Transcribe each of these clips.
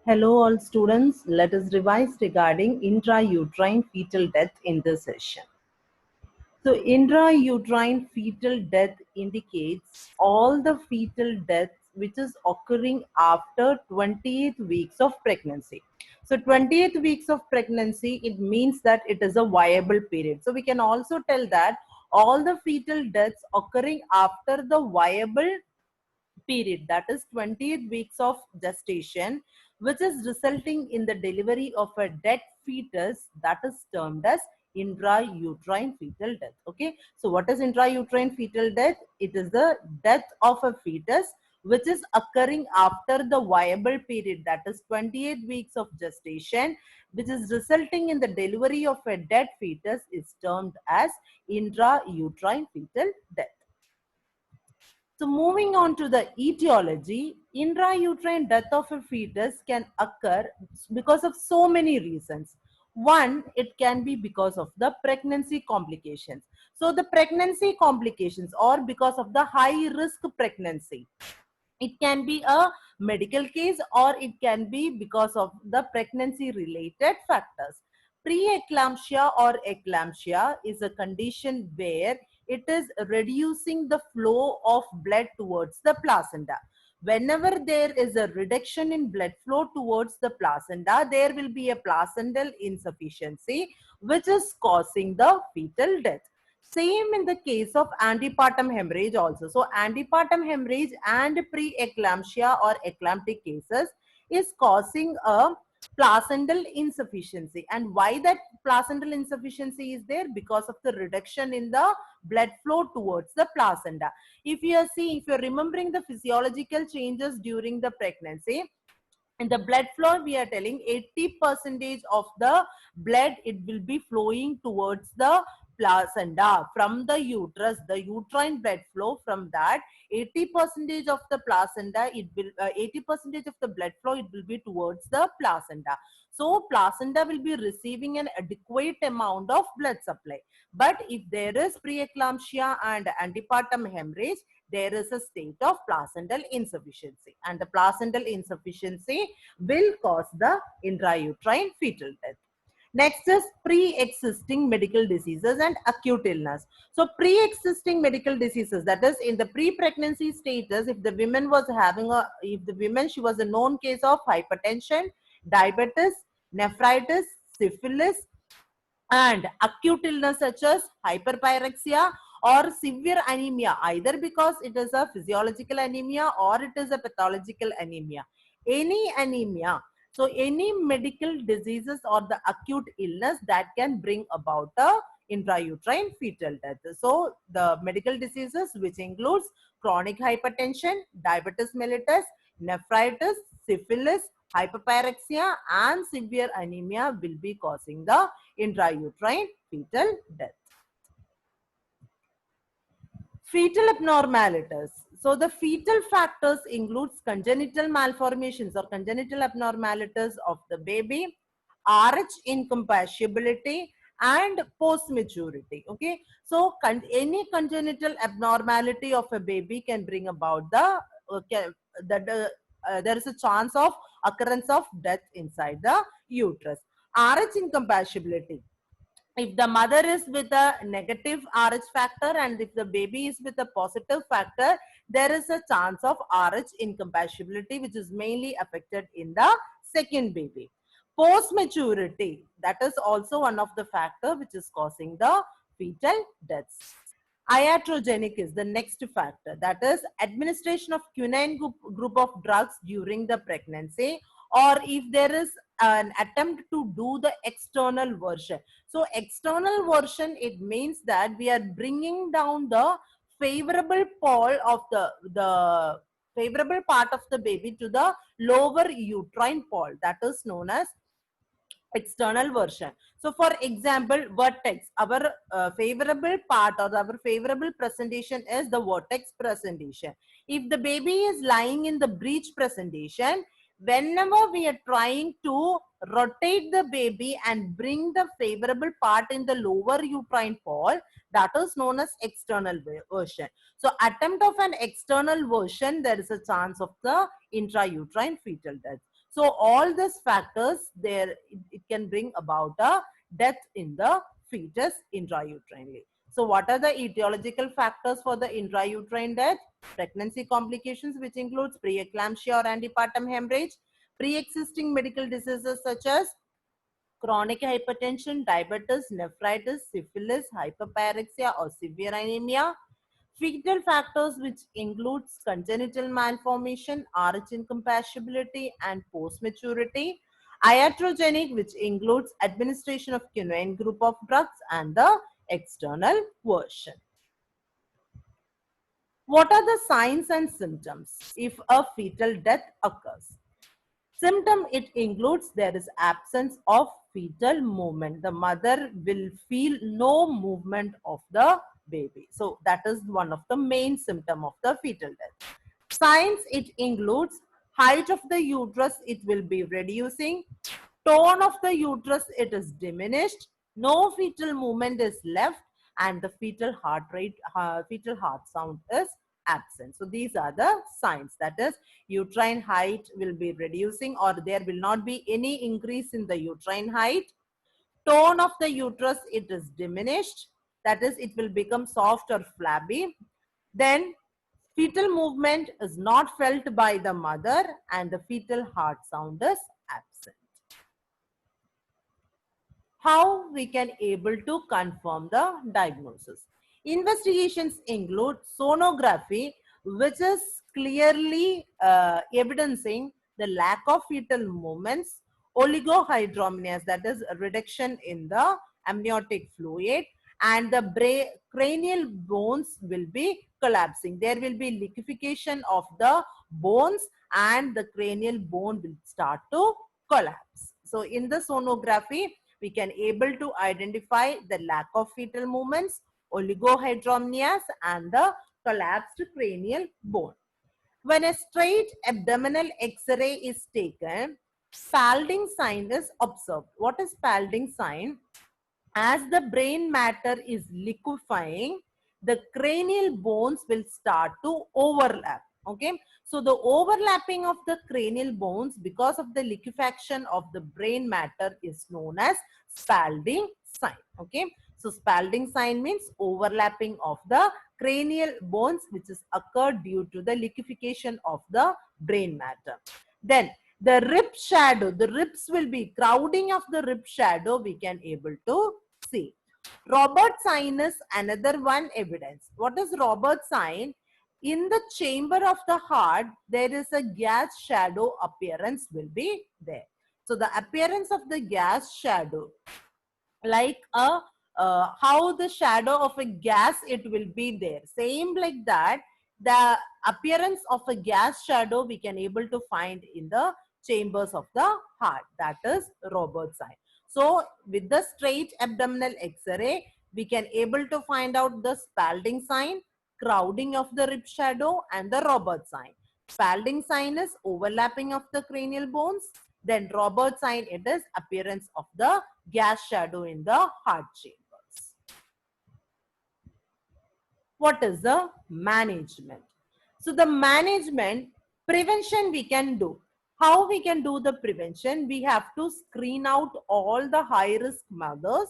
Hello all students, let us revise regarding intrauterine fetal death in this session. So intrauterine fetal death indicates all the fetal deaths which is occurring after 28 weeks of pregnancy. So 28 weeks of pregnancy, it means that it is a viable period. So we can also tell that all the fetal deaths occurring after the viable period, that is 28 weeks of gestation, which is resulting in the delivery of a dead fetus, that is termed as intrauterine fetal death. Okay, so what is intrauterine fetal death? It is the death of a fetus which is occurring after the viable period, that is 28 weeks of gestation, which is resulting in the delivery of a dead fetus, is termed as intrauterine fetal death. So moving on to the etiology, intrauterine death of a fetus can occur because of so many reasons. One, it can be because of the pregnancy complications. So the pregnancy complications, or because of the high risk pregnancy. It can be a medical case, or it can be because of the pregnancy related factors. Preeclampsia or eclampsia is a condition where it is reducing the flow of blood towards the placenta. Whenever there is a reduction in blood flow towards the placenta, there will be a placental insufficiency which is causing the fetal death. Same in the case of antepartum hemorrhage also. So antepartum hemorrhage and preeclampsia or eclamptic cases is causing a placental insufficiency. And why that placental insufficiency is there? Because of the reduction in the blood flow towards the placenta. If you're remembering the physiological changes during the pregnancy, in the blood flow, we are telling 80% of the blood, it will be flowing towards the placenta from the uterus. The uterine blood flow, from that 80% of the placenta, it will 80% of the blood flow, it will be towards the placenta. So placenta will be receiving an adequate amount of blood supply. But if there is preeclampsia and antepartum hemorrhage, there is a state of placental insufficiency, and the placental insufficiency will cause the intrauterine fetal death. Next is pre-existing medical diseases and acute illness. So pre-existing medical diseases, that is in the pre-pregnancy status, if the woman, she was a known case of hypertension, diabetes, nephritis, syphilis, and acute illness such as hyperpyrexia or severe anemia, either because it is a physiological anemia or it is a pathological anemia. Any anemia, so any medical diseases or the acute illness that can bring about a intrauterine fetal death. So the medical diseases, which includes chronic hypertension, diabetes mellitus, nephritis, syphilis, hyperpyrexia, and severe anemia, will be causing the intrauterine fetal death. Fetal abnormalities. So the fetal factors includes congenital malformations or congenital abnormalities of the baby, RH incompatibility, and post-maturity. Okay, so any congenital abnormality of a baby can bring about there is a chance of occurrence of death inside the uterus. RH incompatibility, if the mother is with a negative RH factor and if the baby is with a positive factor, there is a chance of RH incompatibility, which is mainly affected in the second baby. Post maturity, that is also one of the factor which is causing the fetal deaths. Iatrogenic is the next factor, that is administration of quinine group of drugs during the pregnancy, or if there is an attempt to do the external version. So external version, it means that we are bringing down the favorable pole of the favorable part of the baby to the lower uterine pole, that is known as external version. So for example, vertex, our favorable part or our favorable presentation is the vertex presentation. If the baby is lying in the breech presentation, Whenever we are trying to rotate the baby and bring the favorable part in the lower uterine wall, that is known as external version. So attempt of an external version, there is a chance of the intrauterine fetal death. So all these factors there, it can bring about a death in the fetus intrauterine. So what are the etiological factors for the intrauterine death? Pregnancy complications, which includes preeclampsia or antepartum hemorrhage, pre-existing medical diseases such as chronic hypertension, diabetes, nephritis, syphilis, hyperpyrexia or severe anemia. Fetal factors, which includes congenital malformation, RH incompatibility and post-maturity. Iatrogenic, which includes administration of quinine group of drugs, and the external version. What are the signs and symptoms if a fetal death occurs? Symptom, it includes there is absence of fetal movement. The mother will feel no movement of the baby. So that is one of the main symptom of the fetal death. Signs, it includes height of the uterus, it will be reducing. Tone of the uterus, it is diminished. No fetal movement is left, and the fetal heart rate, fetal heart sound is absent. So these are the signs. That is, uterine height will be reducing, or there will not be any increase in the uterine height. Tone of the uterus, it is diminished. That is, it will become soft or flabby. Then fetal movement is not felt by the mother, and the fetal heart sound is absent. How we can able to confirm the diagnosis? Investigations include sonography, which is clearly evidencing the lack of fetal movements, oligohydramnios, that is a reduction in the amniotic fluid, and the cranial bones will be collapsing. There will be liquefaction of the bones, and the cranial bone will start to collapse. So in the sonography, we can able to identify the lack of fetal movements, oligohydramnios, and the collapsed cranial bone. When a straight abdominal X-ray is taken, Spalding sign is observed. What is Spalding sign? As the brain matter is liquefying, the cranial bones will start to overlap. Okay, so the overlapping of the cranial bones because of the liquefaction of the brain matter is known as Spalding sign. Okay, so Spalding sign means overlapping of the cranial bones which is occurred due to the liquefaction of the brain matter. Then the rib shadow, the ribs will be crowding of the rib shadow, we can able to see. Robert sign is another one evidence. What is Robert sign? In the chamber of the heart, there is a gas shadow appearance will be there. So the appearance of the gas shadow, like a how the shadow of a gas, it will be there. Same like that, the appearance of a gas shadow we can able to find in the chambers of the heart. That is Robert sign. So with the straight abdominal X-ray, we can able to find out the Spalding sign, crowding of the rib shadow, and the Robert sign. Spalding sign is overlapping of the cranial bones. Then Robert sign, it is appearance of the gas shadow in the heart chambers. What is the management? So the management, prevention we can do. How we can do the prevention? We have to screen out all the high risk mothers.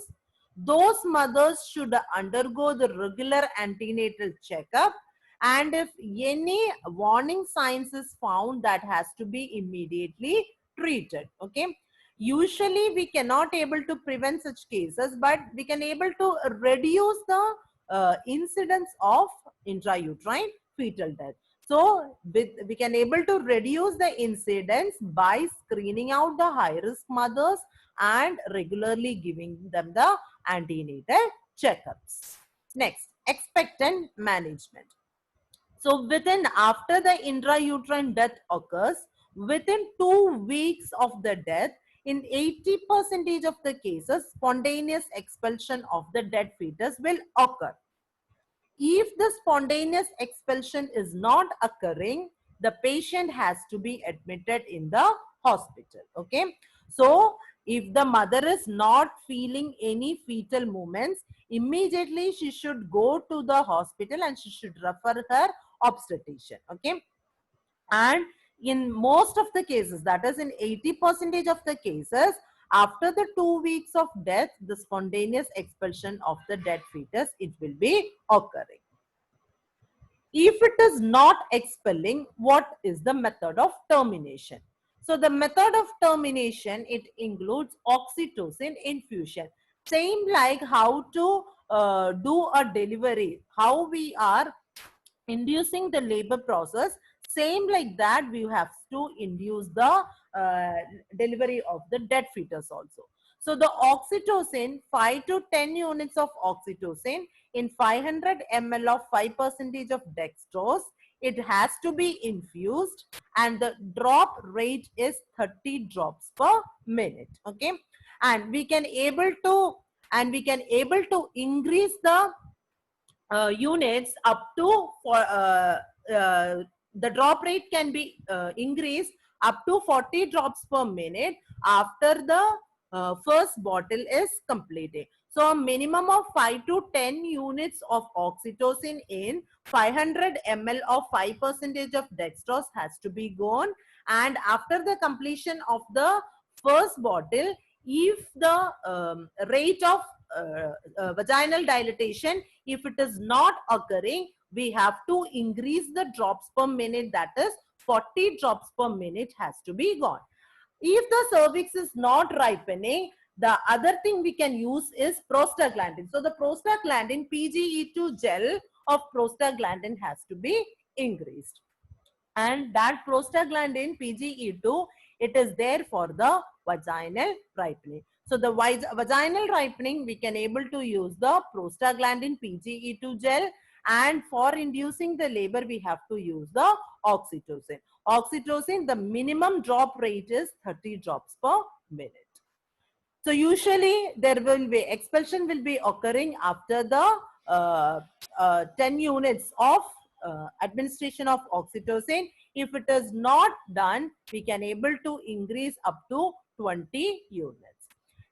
Those mothers should undergo the regular antenatal checkup, and if any warning signs is found, that has to be immediately treated. Okay, usually we cannot able to prevent such cases, but we can able to reduce the incidence of intrauterine fetal death. So we can able to reduce the incidence by screening out the high risk mothers and regularly giving them the antenatal checkups. Next, expectant management. So after the intrauterine death occurs, within 2 weeks of the death, in 80% of the cases, spontaneous expulsion of the dead fetus will occur. If the spontaneous expulsion is not occurring, the patient has to be admitted in the hospital. Okay, so if the mother is not feeling any fetal movements, immediately she should go to the hospital and she should refer her obstetrician. Okay, and in most of the cases, that is in 80% of the cases, after the 2 weeks of death, the spontaneous expulsion of the dead fetus, it will be occurring. If it is not expelling, what is the method of termination? So the method of termination, it includes oxytocin infusion. Same like how to do a delivery, how we are inducing the labor process, same like that we have to induce the delivery of the dead fetus also. So the oxytocin, 5 to 10 units of oxytocin in 500 ml of 5% of dextrose, it has to be infused, and the drop rate is 30 drops per minute. Okay, and we can able to increase the units up to the drop rate can be increased up to 40 drops per minute after the first bottle is completed. So a minimum of 5 to 10 units of oxytocin in 500 ml of 5% of dextrose has to be gone, and after the completion of the first bottle, if the rate of vaginal dilatation, if it is not occurring, we have to increase the drops per minute, that is 40 drops per minute has to be gone. If the cervix is not ripening, the other thing we can use is prostaglandin. So the prostaglandin, PGE2 gel of prostaglandin has to be increased. And that prostaglandin PGE2, it is there for the vaginal ripening. So the vaginal ripening, we can able to use the prostaglandin PGE2 gel, and for inducing the labor, we have to use the oxytocin. Oxytocin, the minimum drop rate is 30 drops per minute. So usually there will be expulsion will be occurring after the 10 units of administration of oxytocin. If it is not done, we can able to increase up to 20 units.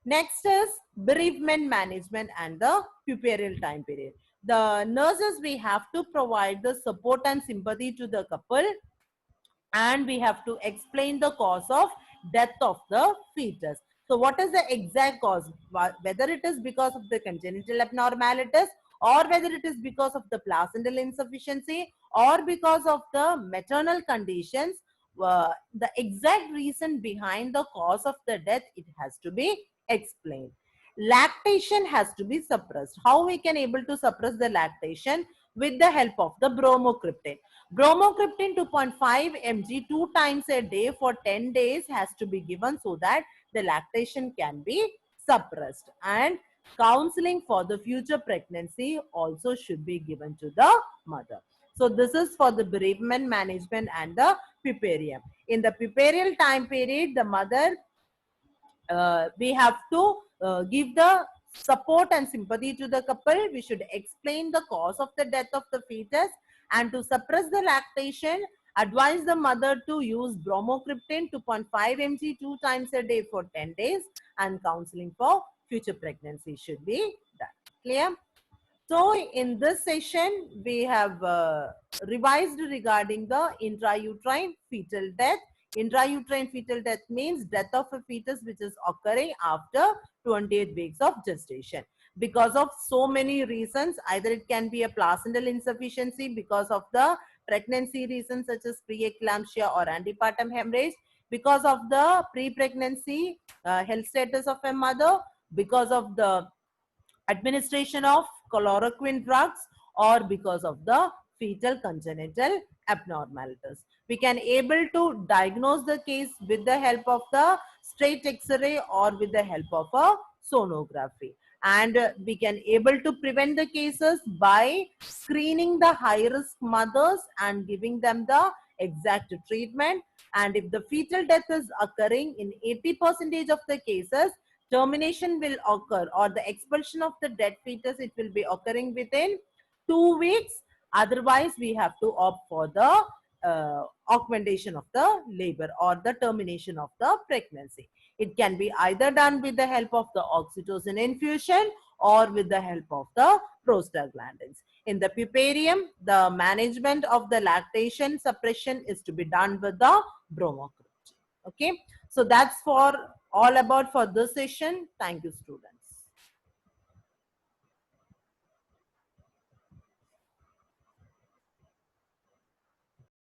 Next is bereavement management and the puerperal time period. The nurses, we have to provide the support and sympathy to the couple, and we have to explain the cause of death of the fetus. So what is the exact cause? Whether it is because of the congenital abnormalities, or whether it is because of the placental insufficiency, or because of the maternal conditions, the exact reason behind the cause of the death, it has to be explained. Lactation has to be suppressed. How we can able to suppress the lactation? With the help of the bromocriptine. Bromocriptine 2.5 mg 2 times a day for 10 days has to be given, so that the lactation can be suppressed. And counseling for the future pregnancy also should be given to the mother. So this is for the bereavement management and the puerperium. In the puerperal time period, the mother, we have to give the support and sympathy to the couple. We should explain the cause of the death of the fetus, and to suppress the lactation, advise the mother to use bromocriptine 2.5 mg 2 times a day for 10 days, and counseling for future pregnancy should be done. Clear? So in this session, we have revised regarding the intrauterine fetal death. Intrauterine fetal death means death of a fetus which is occurring after 28 weeks of gestation. Because of so many reasons, either it can be a placental insufficiency because of the pregnancy reasons such as preeclampsia or antepartum hemorrhage, because of the pre-pregnancy health status of a mother, because of the administration of chloroquine drugs, or because of the fetal congenital abnormalities. We can able to diagnose the case with the help of the straight X-ray or with the help of a sonography. And we can able to prevent the cases by screening the high-risk mothers and giving them the exact treatment. And if the fetal death is occurring in 80% of the cases, termination will occur, or the expulsion of the dead fetus, it will be occurring within 2 weeks. Otherwise, we have to opt for the augmentation of the labor or the termination of the pregnancy. It can be either done with the help of the oxytocin infusion or with the help of the prostaglandins. In the puparium, the management of the lactation suppression is to be done with the bromocriptine. Okay, so that's for all about for this session. Thank you, students.